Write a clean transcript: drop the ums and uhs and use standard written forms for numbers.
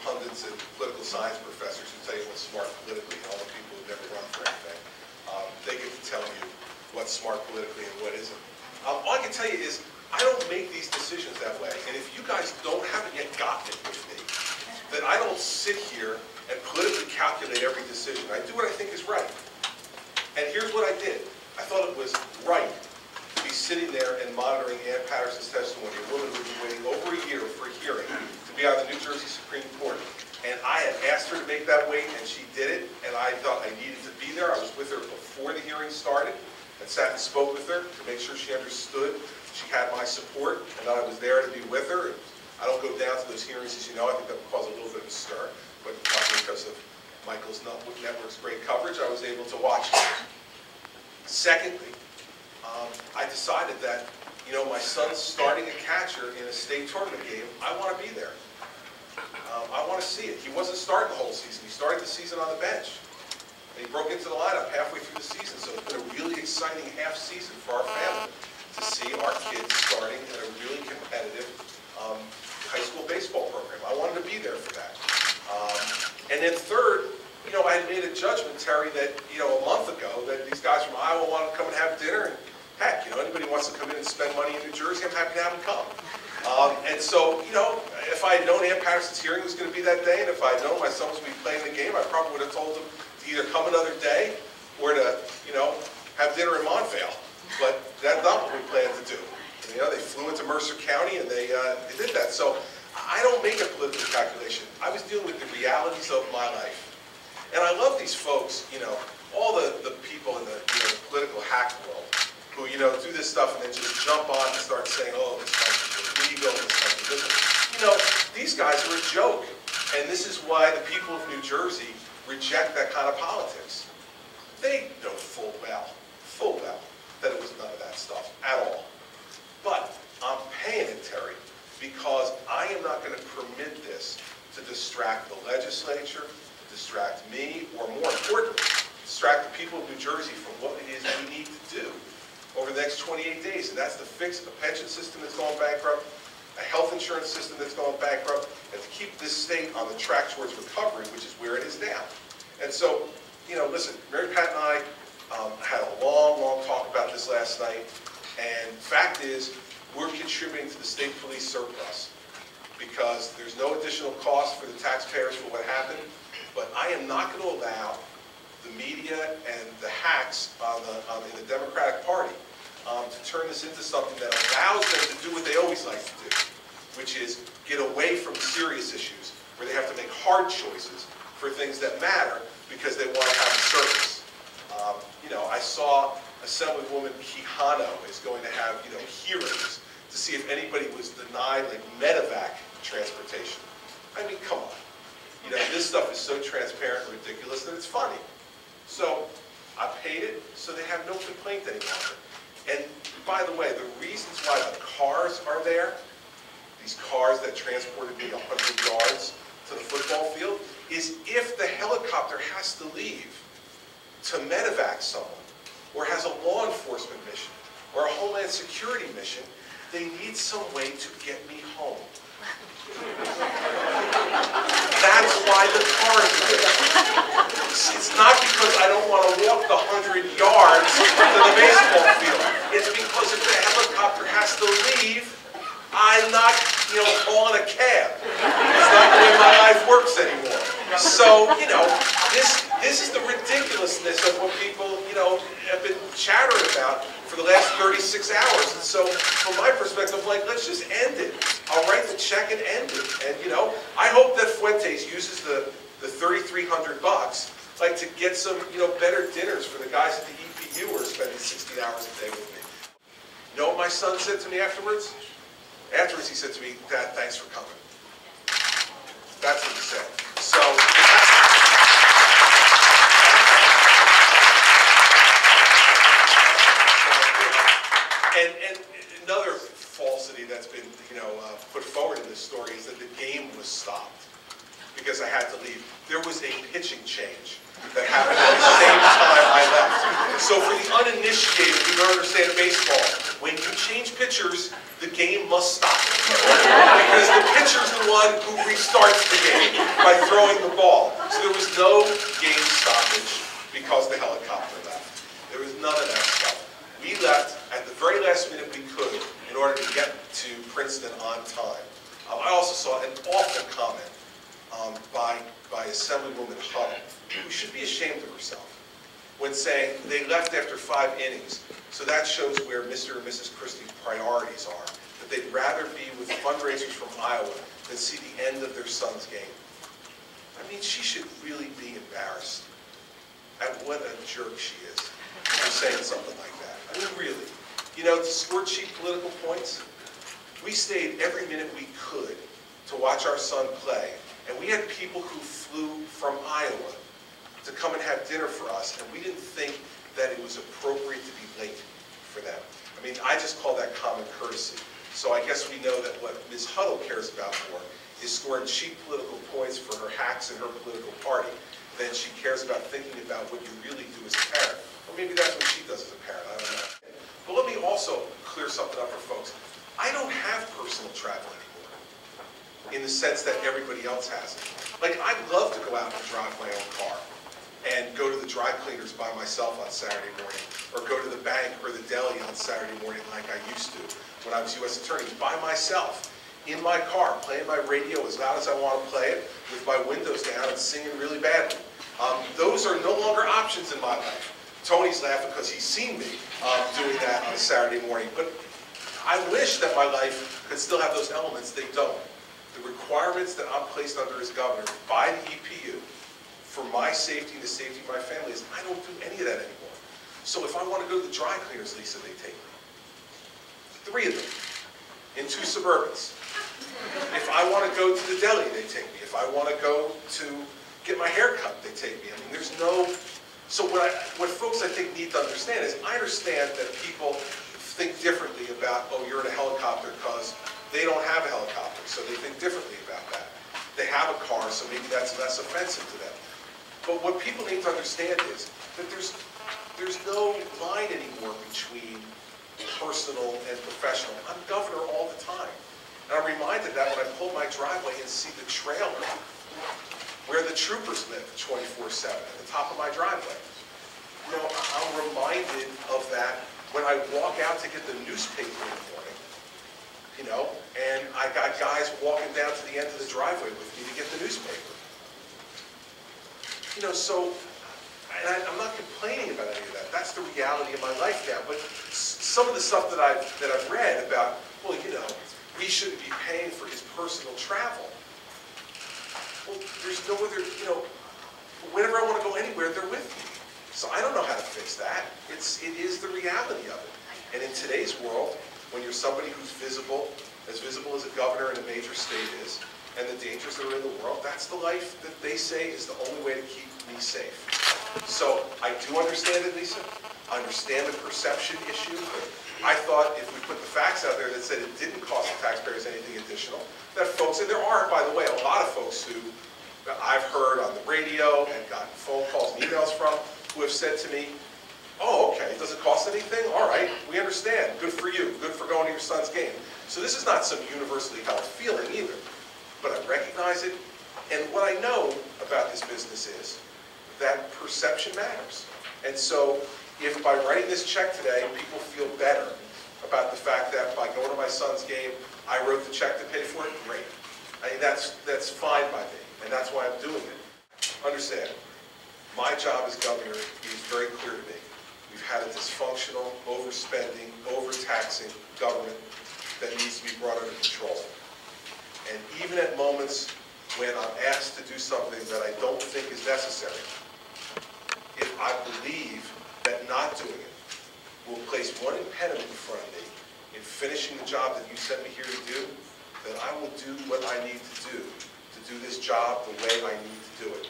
pundits and political science professors who tell you what's smart politically, and all the people who've never run for anything. They get to tell you what's smart politically and what isn't. All I can tell you is I don't make these decisions that way. And if you guys haven't yet gotten it with me, then I don't sit here and politically calculate every decision. I do what I think is right. And here's what I did. I thought it was right to be sitting there and monitoring Ann Patterson's testimony, a woman who had been waiting over a year for a hearing to be on the New Jersey Supreme Court. And I had asked her to make that wait, and she did it, and I thought I needed to be there. I was with her before the hearing started and sat and spoke with her to make sure she understood she had my support and that I was there to be with her. I don't go down to those hearings, as you know. I think that would cause a little bit of a stir, but not because of Michael's network's great coverage, I was able to watch it. Secondly, I decided that, you know, my son's starting a catcher in a state tournament game. I want to be there. I want to see it. He wasn't starting the whole season. He started the season on the bench. And he broke into the lineup halfway through the season. So it's been a really exciting half season for our family to see our kids starting in a really competitive high school baseball program. I wanted to be there for that. And then third, you know, I had made a judgment, Terry, that, you know, a month ago, that these guys from Iowa want to come and have dinner. And heck, you know, anybody wants to come in and spend money in New Jersey, I'm happy to have them come. And so, you know, if I had known Ann Patterson's hearing was going to be that day, and if I had known my son was going to be playing the game, I probably would have told him to either come another day or to, you know, have dinner in Montvale. But that's not what we planned to do. You know, they flew into Mercer County and they did that. So I don't make a political calculation. I was dealing with the realities of my life. And I love these folks, you know, all the people in the, you know, the political hack world who, you know, do this stuff and then just jump on and start saying, oh, this country's illegal, this country isn't. You know, these guys are a joke. And this is why the people of New Jersey reject that kind of politics. They know full well, that it was none of that stuff at all. But I'm paying it, Terry, because I am not going to permit this to distract the legislature, to distract me, or more importantly, distract the people of New Jersey from what it is we need to do over the next 28 days. And that's to fix a pension system that's going bankrupt, a health insurance system that's going bankrupt, and to keep this state on the track towards recovery, which is where it is now. And so, you know, listen, Mary Pat and I had a long, long talk about this last night. And fact is, we're contributing to the state police surplus because there's no additional cost for the taxpayers for what happened. But I am not going to allow the media and the hacks in the Democratic Party to turn this into something that allows them to do what they always like to do, which is get away from serious issues where they have to make hard choices for things that matter because they want to have a service. You know, I saw Assemblywoman Quijano is going to have, you know, hearings to see if anybody was denied like medevac transportation. I mean, come on. You know, this stuff is so transparent and ridiculous that it's funny. So I paid it so they have no complaint any longer. And by the way, the reasons why the cars are there, these cars that transported me 100 yards to the football field, is if the helicopter has to leave to medevac someone, or has a law enforcement mission, or a Homeland Security mission, they need some way to get me home. That's why the cars are there. It's not because I don't want to walk the 100 yards to the baseball field. It's because if the helicopter has to leave, I'm not, you know, calling a cab. It's not the way my life works anymore. So, you know, this is the ridiculousness of what people, you know, have been chattering about for the last 36 hours. And so, from my perspective, I'm like, let's just end it. I'll write the check and end it. And, you know, I hope that Fuentes uses the $3,300 like to get some, you know, better dinners for the guys at the EPU who are spending 16 hours a day with me. You know what my son said to me afterwards? Afterwards, he said to me, Dad, thanks for coming. That's what he said. So, and another falsity that's been, you know, put forward in this story is that the game was stopped because I had to leave. There was a pitching change that happened at the same time I left. So for the uninitiated who don't understand baseball, when you change pitchers, the game must stop. Because the pitcher's the one who restarts the game by throwing the ball. So there was no game stoppage because the helicopter left. There was none of that stuff. We left at the very last minute we could in order to get to Princeton on time. I also saw an awful comment by Assemblywoman Huddle, who should be ashamed of herself, when saying they left after 5 innings. So that shows where Mr. and Mrs. Christie's priorities are, that they'd rather be with fundraisers from Iowa than see the end of their son's game. I mean, she should really be embarrassed at what a jerk she is for saying something like that. I mean, really. You know, to score cheap political points, we stayed every minute we could to watch our son play, and we had people who flew from Iowa to come and have dinner for us, and we didn't think that it was appropriate to be late for them. I mean, I just call that common courtesy. So I guess we know that what Ms. Huddle cares about more is scoring cheap political points for her hacks and her political party than she cares about thinking about what you really do as a parent. Or maybe that's what she does as a parent, I don't know. But let me also clear something up for folks. I don't have personal travel anymore, in the sense that everybody else has it. Like, I'd love to go out and drive my own car and go to the dry cleaners by myself on Saturday morning, or go to the bank or the deli on Saturday morning like I used to when I was U.S. Attorney, by myself, in my car, playing my radio as loud as I want to play it, with my windows down and singing really badly. Those are no longer options in my life. Tony's laughing because he's seen me doing that on a Saturday morning, but I wish that my life could still have those elements. They don't. The requirements that I'm placed under as governor by the EPU for my safety and the safety of my family is I don't do any of that anymore. So if I want to go to the dry cleaners, Lisa, they take me. 3 of them in 2 Suburbans. If I want to go to the deli, they take me. If I want to go to get my hair cut, they take me. I mean, there's no... So what folks, I think, need to understand is I understand that people think differently about, oh, you're in a helicopter because they don't have a helicopter, so they think differently about that. They have a car, so maybe that's less offensive to them. But what people need to understand is that there's no line anymore between personal and professional. I'm governor all the time. And I'm reminded that when I pull my driveway and see the trailer where the troopers live 24/7 at the top of my driveway. You know, I'm reminded of that when I walk out to get the newspaper in the morning, you know, and I got guys walking down to the end of the driveway with me to get the newspaper. You know, so, and I'm not complaining about any of that. That's the reality of my life now. But some of the stuff that I've read about, well, you know, we shouldn't be paying for his personal travel. Well, there's no other, you know, whenever I want to go anywhere, they're with me. So I don't know how to fix that. It is the reality of it. And in today's world, when you're somebody who's visible as a governor in a major state is, and the dangers that are in the world, that's the life that they say is the only way to keep me safe. So I do understand it, Lisa. I understand the perception issue. I thought if we put the facts out there that said it didn't cost the taxpayers anything additional, that folks, and there are, by the way, a lot of folks who I've heard on the radio and gotten phone calls and emails from, who have said to me, oh, okay, does it cost anything? All right, we understand. Good for you. Good for going to your son's game. So this is not some universally held feeling either, but I recognize it. And what I know about this business is that perception matters. And so if by writing this check today, people feel better about the fact that by going to my son's game, I wrote the check to pay for it, great. I mean, that's fine by me, and that's why I'm doing it. Understand, my job as governor is very clear to me. We've had a dysfunctional, overspending, overtaxing government that needs to be brought under control. And even at moments when I'm asked to do something that I don't think is necessary, if I believe that not doing it will place one impediment in front of me in finishing the job that you sent me here to do, then I will do what I need to do this job the way I need to do it.